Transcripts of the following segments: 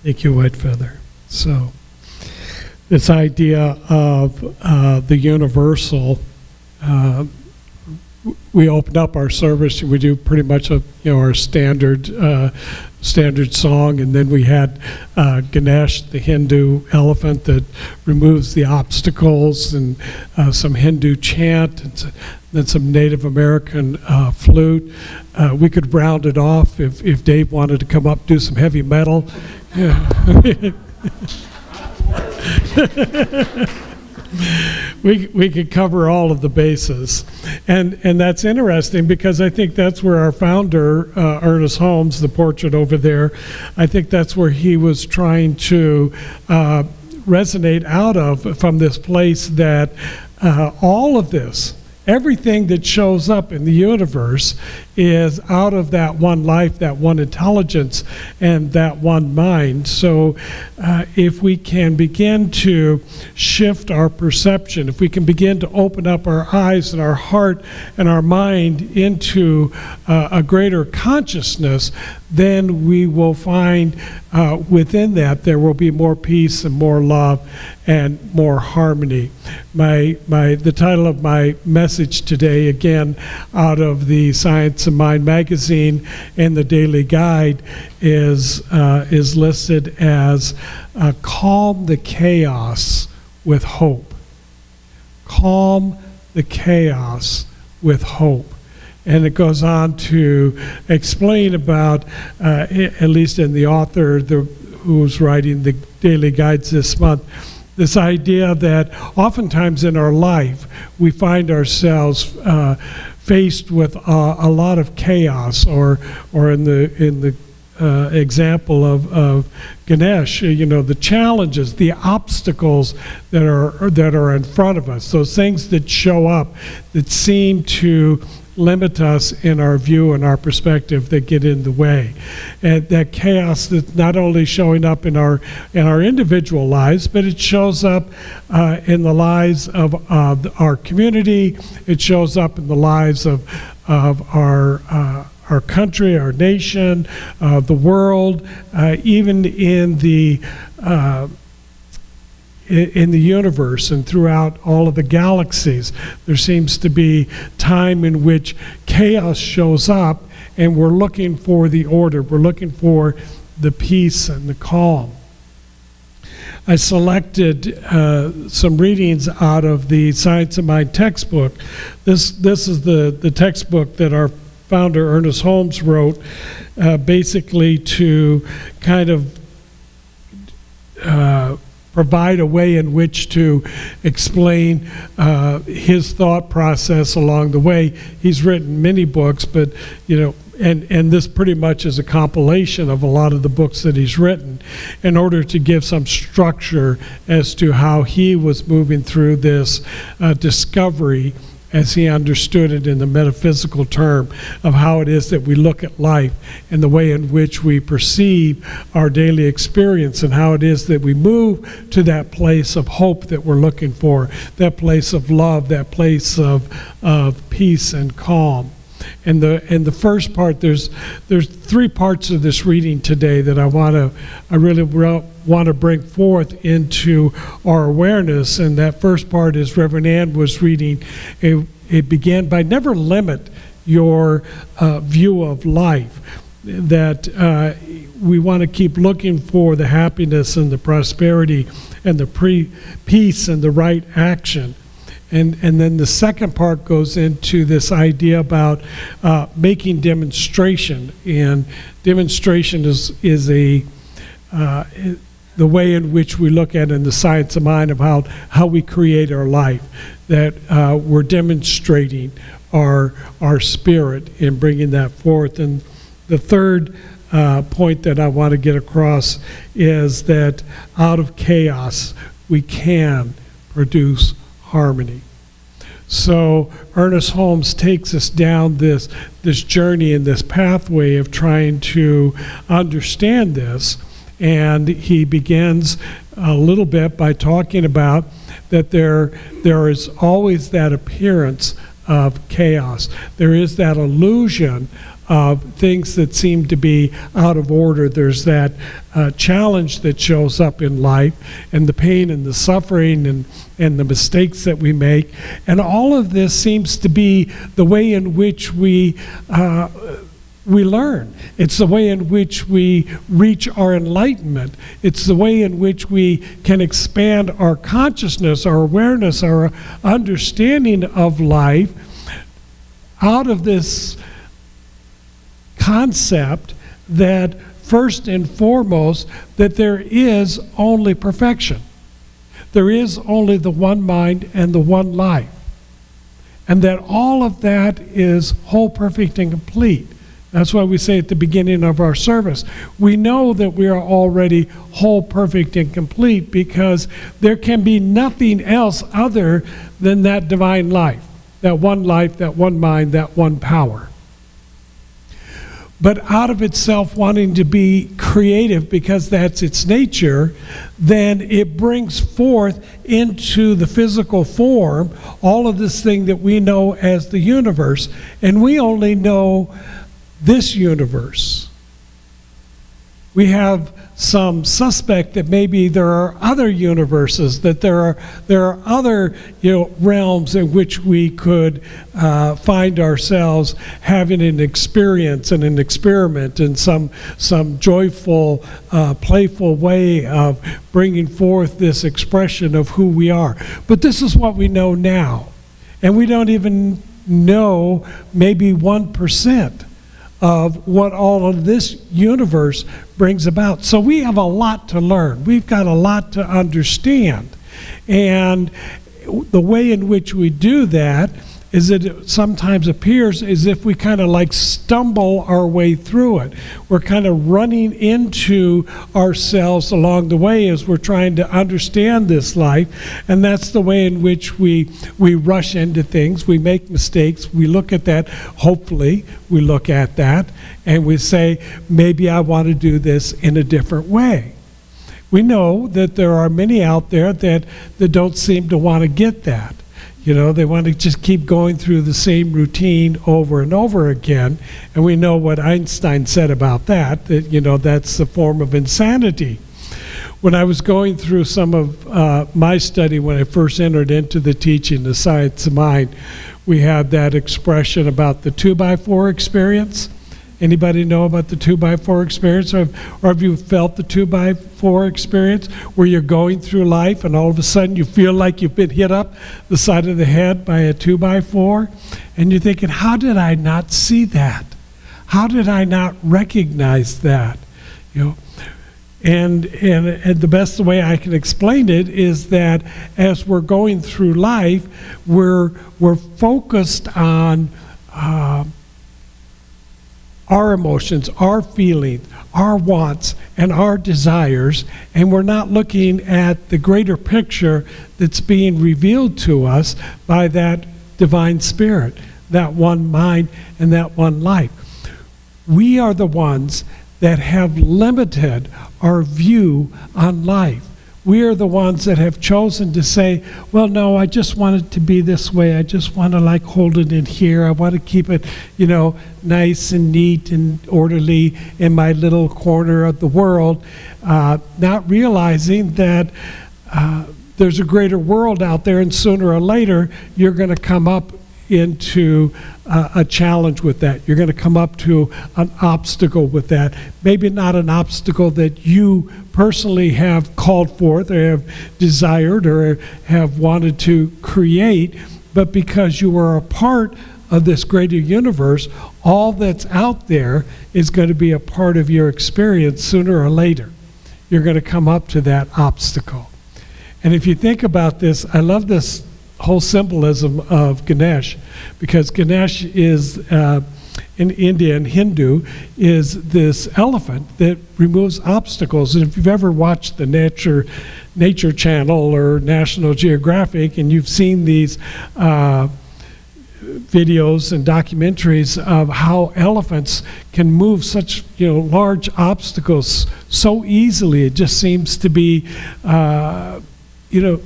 Thank you, White Feather. So, this idea of the universal, we open up our service. We do pretty much our standard song, and then we had Ganesh, the Hindu elephant that removes the obstacles, and some Hindu chant, and then some Native American flute. We could round it off if Dave wanted to come up and do some heavy metal. Yeah. We could cover all of the bases, and that's interesting because I think that's where our founder, Ernest Holmes, the portrait over there, I think that's where he was trying to resonate out of, from this place that all of this, everything that shows up in the universe is out of that one life, that one intelligence, and that one mind. So if we can begin to shift our perception, if we can begin to open up our eyes and our heart and our mind into a greater consciousness, then we will find within that there will be more peace and more love and more harmony. The title of my message today, again, out of the Science of Mind magazine and the Daily Guide, is listed as calm the chaos with hope. Calm the chaos with hope. And it goes on to explain about, at least in the author who's writing the Daily Guides this month, this idea that oftentimes in our life we find ourselves faced with a lot of chaos, or in the example of Ganesh, the challenges, the obstacles that are in front of us, those things that show up that seem to limit us in our view and our perspective, that get in the way. And that chaos that's not only showing up in our individual lives, but it shows up in the lives of our community. It shows up in the lives of our country, our nation, the world, even in the universe and throughout all of the galaxies. There seems to be time in which chaos shows up, and we're looking for the order. We're looking for the peace and the calm. I selected some readings out of the Science of Mind textbook. This is the textbook that our founder, Ernest Holmes, wrote basically to kind of provide a way in which to explain his thought process along the way. He's written many books, but and this pretty much is a compilation of a lot of the books that he's written in order to give some structure as to how he was moving through this discovery, as he understood it in the metaphysical term of how it is that we look at life and the way in which we perceive our daily experience, and how it is that we move to that place of hope that we're looking for, that place of love, that place of peace and calm. And the first part, there's three parts of this reading today that I really want to bring forth into our awareness. And that first part is Reverend Ann was reading. It began by never limit your view of life, that we want to keep looking for the happiness and the prosperity and the peace and the right action. And then the second part goes into this idea about making demonstration. And demonstration is the way in which we look at in the Science of Mind of how we create our life, that we're demonstrating our spirit in bringing that forth. And the third point that I want to get across is that out of chaos we can produce harmony. So Ernest Holmes takes us down this journey and this pathway of trying to understand this, and he begins a little bit by talking about that there is always that appearance of chaos. There is that illusion of things that seem to be out of order. There's that challenge that shows up in life, and the pain and the suffering and the mistakes that we make. And all of this seems to be the way in which we learn. It's the way in which we reach our enlightenment. It's the way in which we can expand our consciousness, our awareness, our understanding of life out of this concept that first and foremost, that there is only perfection. There is only the one mind and the one life. And that all of that is whole, perfect, and complete. That's why we say at the beginning of our service, we know that we are already whole, perfect, and complete, because there can be nothing else other than that divine life, that one mind, that one power. But out of itself wanting to be creative, because that's its nature, then it brings forth into the physical form all of this thing that we know as the universe. And we only know this universe. We have some suspect that maybe there are other universes, that there are other realms in which we could find ourselves having an experience and an experiment in some joyful, playful way of bringing forth this expression of who we are. But this is what we know now, and we don't even know maybe 1% of what all of this universe brings about. So we have a lot to learn. We've got a lot to understand. And the way in which we do that is that it sometimes appears as if we kind of like stumble our way through it. We're kind of running into ourselves along the way as we're trying to understand this life. And that's the way in which we rush into things. We make mistakes. We look at that. Hopefully, we look at that and we say, maybe I want to do this in a different way. We know that there are many out there that don't seem to want to get that. They want to just keep going through the same routine over and over again. And we know what Einstein said about that that's the form of insanity. When I was going through some of my study when I first entered into the teaching, the science of mind, we had that expression about the 2x4 experience. Anybody know about the 2x4 experience? Or have you felt the 2x4 experience where you're going through life and all of a sudden you feel like you've been hit up the side of the head by a 2x4? And you're thinking, how did I not see that? How did I not recognize that? And the best way I can explain it is that as we're going through life, we're focused on our emotions, our feelings, our wants, and our desires, and we're not looking at the greater picture that's being revealed to us by that divine spirit, that one mind and that one life. We are the ones that have limited our view on life. We are the ones that have chosen to say, well, no, I just want it to be this way. I just want to hold it in here. I want to keep it, nice and neat and orderly in my little corner of the world, not realizing that there's a greater world out there, and sooner or later you're going to come up into a challenge with that. You're going to come up to an obstacle with that. Maybe not an obstacle that you personally have called forth or have desired or have wanted to create, but because you are a part of this greater universe, all that's out there is going to be a part of your experience sooner or later. You're going to come up to that obstacle. And if you think about this, I love this whole symbolism of Ganesh, because Ganesh is in India and Hindu is this elephant that removes obstacles. And if you've ever watched the Nature Channel or National Geographic, and you've seen these videos and documentaries of how elephants can move such large obstacles so easily, it just seems to be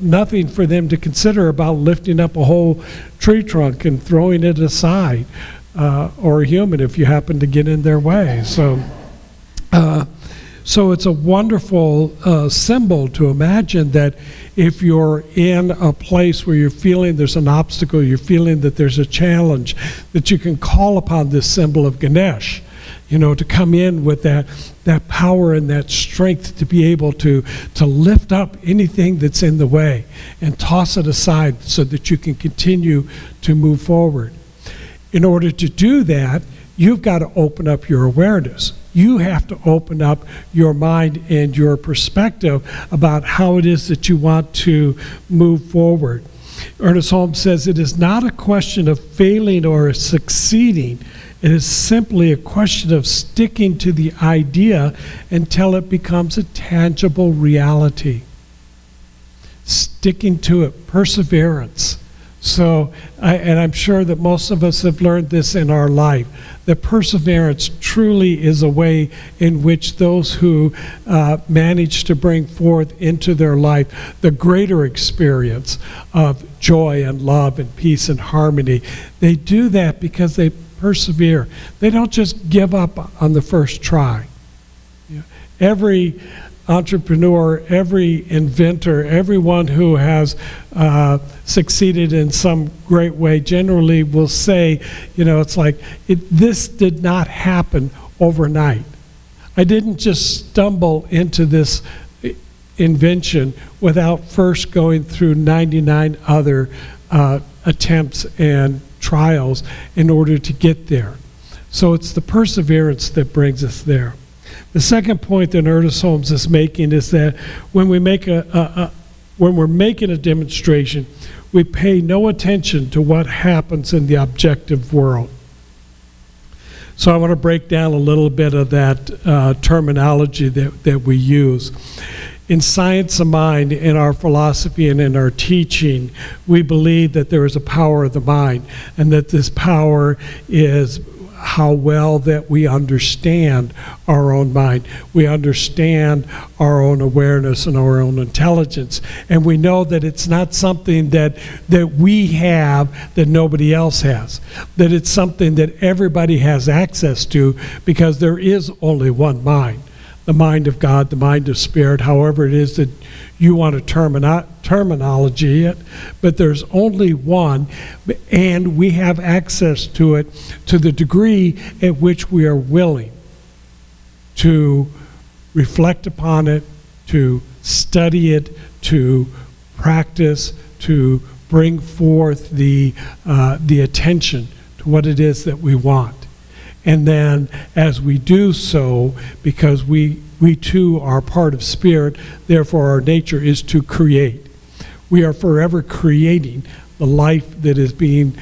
nothing for them to consider about lifting up a whole tree trunk and throwing it aside. or a human if you happen to get in their way. So it's a wonderful symbol to imagine that if you're in a place where you're feeling there's an obstacle, you're feeling that there's a challenge, that you can call upon this symbol of Ganesh, to come in with that power and that strength to be able to lift up anything that's in the way and toss it aside so that you can continue to move forward. In order to do that, you've got to open up your awareness. You have to open up your mind and your perspective about how it is that you want to move forward. Ernest Holmes says it is not a question of failing or succeeding. It is simply a question of sticking to the idea until it becomes a tangible reality. Sticking to it, perseverance. So, and I'm sure that most of us have learned this in our life, that perseverance truly is a way in which those who manage to bring forth into their life the greater experience of joy and love and peace and harmony, they do that because they persevere. They don't just give up on the first try. Every entrepreneur, every inventor, everyone who has succeeded in some great way generally will say, it's like, this did not happen overnight. I didn't just stumble into this invention without first going through 99 other attempts and trials in order to get there. So it's the perseverance that brings us there. The second point that Ernest Holmes is making is that when we make when we're making a demonstration, we pay no attention to what happens in the objective world. So I want to break down a little bit of that terminology that we use. In Science of Mind, in our philosophy and in our teaching, we believe that there is a power of the mind, and that this power is how well that we understand our own mind. We understand our own awareness and our own intelligence. And we know that it's not something that we have that nobody else has. That it's something that everybody has access to, because there is only one mind. The mind of God, the mind of spirit, however it is that you want to terminology it, but there's only one, and we have access to it to the degree at which we are willing to reflect upon it, to study it, to practice, to bring forth the attention to what it is that we want. And then as we do so, because we too are part of spirit, therefore our nature is to create. We are forever creating the life that is being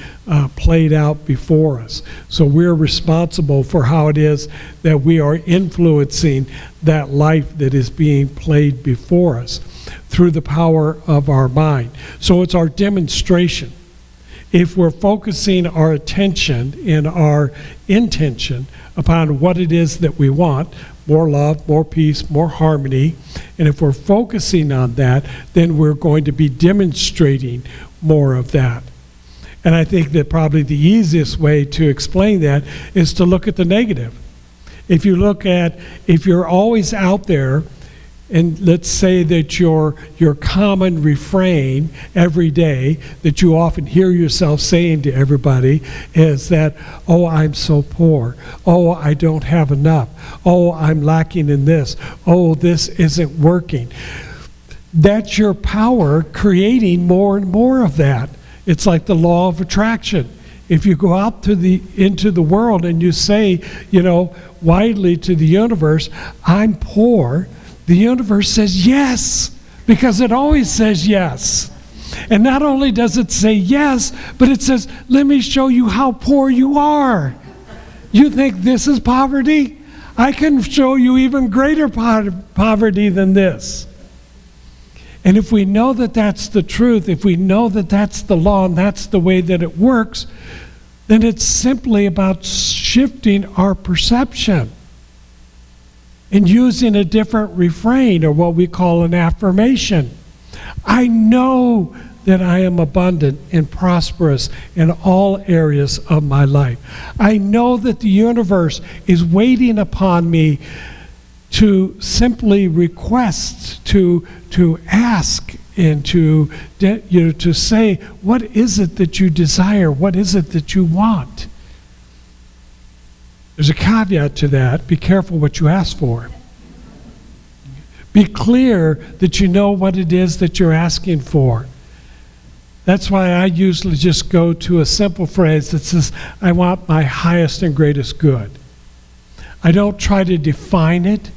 played out before us. So we're responsible for how it is that we are influencing that life that is being played before us through the power of our mind. So it's our demonstration. If we're focusing our attention and our intention upon what it is that we want, more love, more peace, more harmony, and if we're focusing on that, then we're going to be demonstrating more of that. And I think that probably the easiest way to explain that is to look at the negative. If you're always out there, and let's say that your common refrain every day that you often hear yourself saying to everybody is that, oh, I'm so poor. Oh, I don't have enough. Oh, I'm lacking in this. Oh, this isn't working. That's your power creating more and more of that. It's like the law of attraction. If you go out into the world and you say, widely to the universe, I'm poor, the universe says yes, because it always says yes. And not only does it say yes, but it says, let me show you how poor you are. You think this is poverty? I can show you even greater poverty than this. And if we know that that's the truth, if we know that that's the law and that's the way that it works, then it's simply about shifting our perception and using a different refrain, or what we call an affirmation. I know that I am abundant and prosperous in all areas of my life. I know that the universe is waiting upon me to simply request, to ask, and to say, what is it that you desire? What is it that you want? There's a caveat to that. Be careful what you ask for. Be clear that you know what it is that you're asking for. That's why I usually just go to a simple phrase that says, I want my highest and greatest good. I don't try to define it,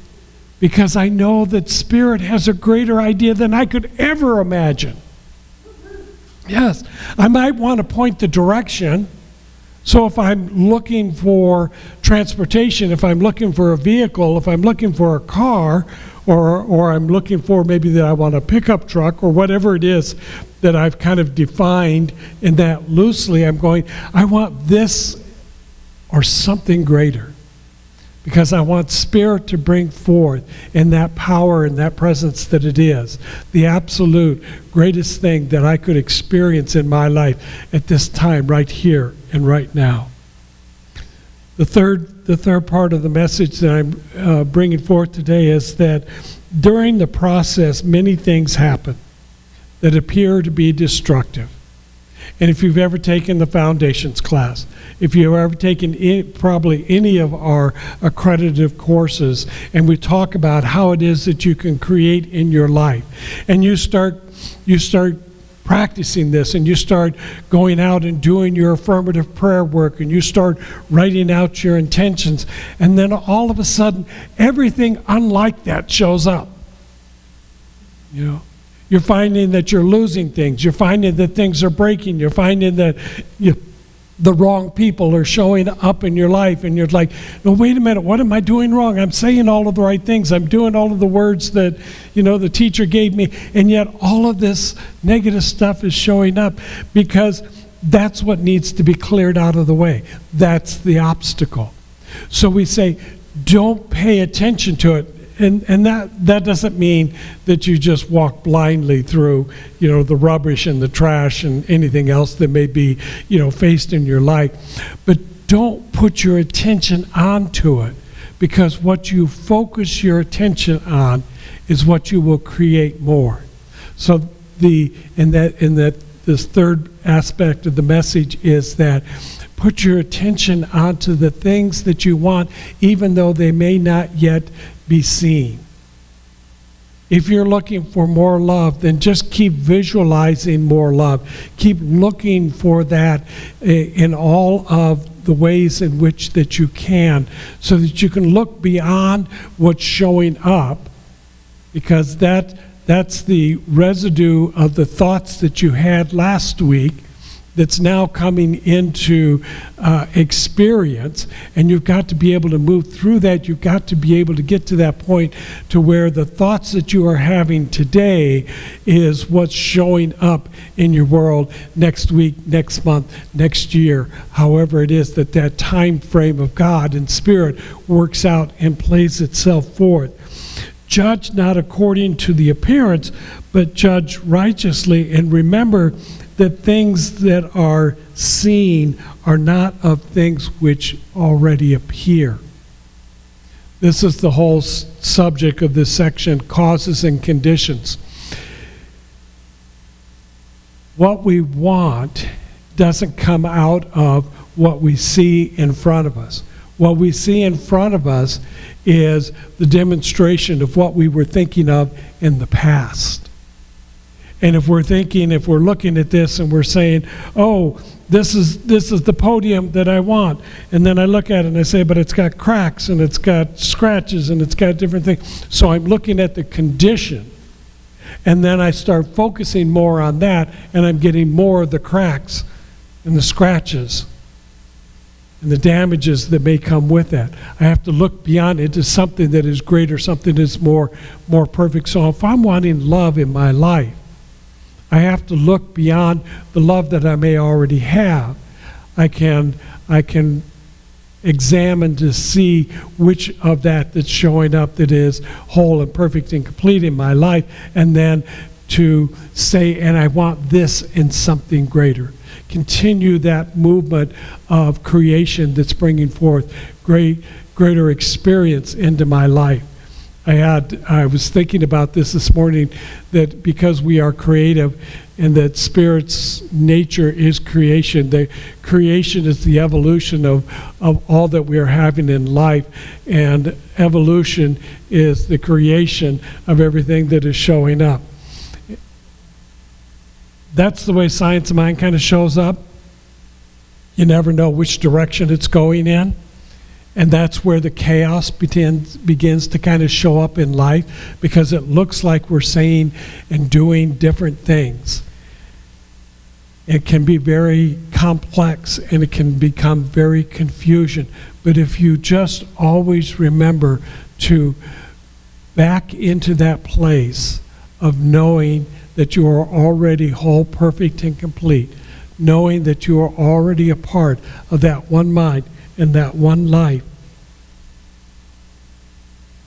because I know that Spirit has a greater idea than I could ever imagine. Yes, I might want to point the direction. So if I'm looking for transportation, if I'm looking for a vehicle, if I'm looking for a car, or I'm looking for maybe that I want a pickup truck or whatever it is that I've kind of defined in that loosely, I'm going, I want this or something greater. Because I want Spirit to bring forth in that power and that presence that it is, the absolute greatest thing that I could experience in my life at this time, right here and right now. The third part of the message that I'm bringing forth today is that during the process, many things happen that appear to be destructive. And if you've ever taken the foundations class, if you've ever taken probably any of our accredited courses, and we talk about how it is that you can create in your life, and you start practicing this, and you start going out and doing your affirmative prayer work, and you start writing out your intentions, and then all of a sudden, everything unlike that shows up. You know? You're finding that you're losing things. You're finding that things are breaking. You're finding that the wrong people are showing up in your life. And you're like, no, wait a minute. What am I doing wrong? I'm saying all of the right things. I'm doing all of the words that, the teacher gave me. And yet all of this negative stuff is showing up because that's what needs to be cleared out of the way. That's the obstacle. So we say, don't pay attention to it. And that doesn't mean that you just walk blindly through, the rubbish and the trash and anything else that may be, faced in your life. But don't put your attention onto it, because what you focus your attention on is what you will create more. So this third aspect of the message is that put your attention onto the things that you want, even though they may not yet be seen. If you're looking for more love, then just keep visualizing more love. Keep looking for that in all of the ways in which that you can, so that you can look beyond what's showing up, because that's the residue of the thoughts that you had last week that's now coming into experience, and you've got to be able to move through that. You've got to be able to get to that point to where the thoughts that you are having today is what's showing up in your world next week, next month, next year, however it is that time frame of God and Spirit works out and plays itself forth. Judge not according to the appearance, but judge righteously, and remember that things that are seen are not of things which already appear. This is the whole subject of this section, causes and conditions. What we want doesn't come out of what we see in front of us. What we see in front of us is the demonstration of what we were thinking of in the past. And if we're looking at this and we're saying, oh, this is the podium that I want, and then I look at it and I say, but it's got cracks and it's got scratches and it's got different things. So I'm looking at the condition, and then I start focusing more on that, and I'm getting more of the cracks and the scratches and the damages that may come with that. I have to look beyond it to something that is greater, something that's more perfect. So if I'm wanting love in my life, I have to look beyond the love that I may already have. I can examine to see which of that's showing up that is whole and perfect and complete in my life, and then to say, and I want this and something greater. Continue that movement of creation that's bringing forth greater experience into my life. I was thinking about this morning, that because we are creative and that Spirit's nature is creation, the creation is the evolution of all that we are having in life, and evolution is the creation of everything that is showing up. That's the way science of mind kind of shows up. You never know which direction it's going in. And that's where the chaos begins to kind of show up in life, because it looks like we're saying and doing different things. It can be very complex and it can become very confusion. But if you just always remember to back into that place of knowing that you are already whole, perfect, and complete, knowing that you are already a part of that one mind and that one life,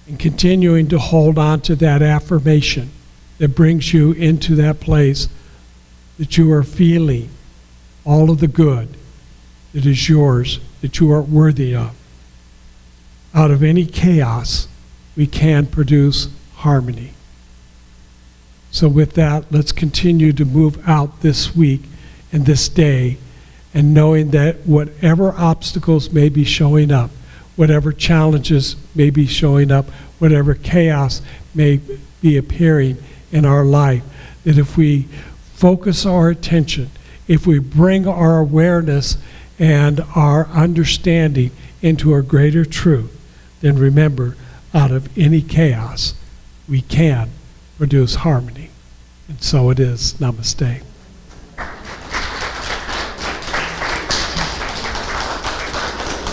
and continuing to hold on to that affirmation that brings you into that place that you are feeling all of the good that is yours, that you are worthy of. Out of any chaos, we can produce harmony. So with that, let's continue to move out this week and this day, and knowing that whatever obstacles may be showing up, whatever challenges may be showing up, whatever chaos may be appearing in our life, that if we focus our attention, if we bring our awareness and our understanding into a greater truth, then remember, out of any chaos, we can produce harmony. And so it is. Namaste.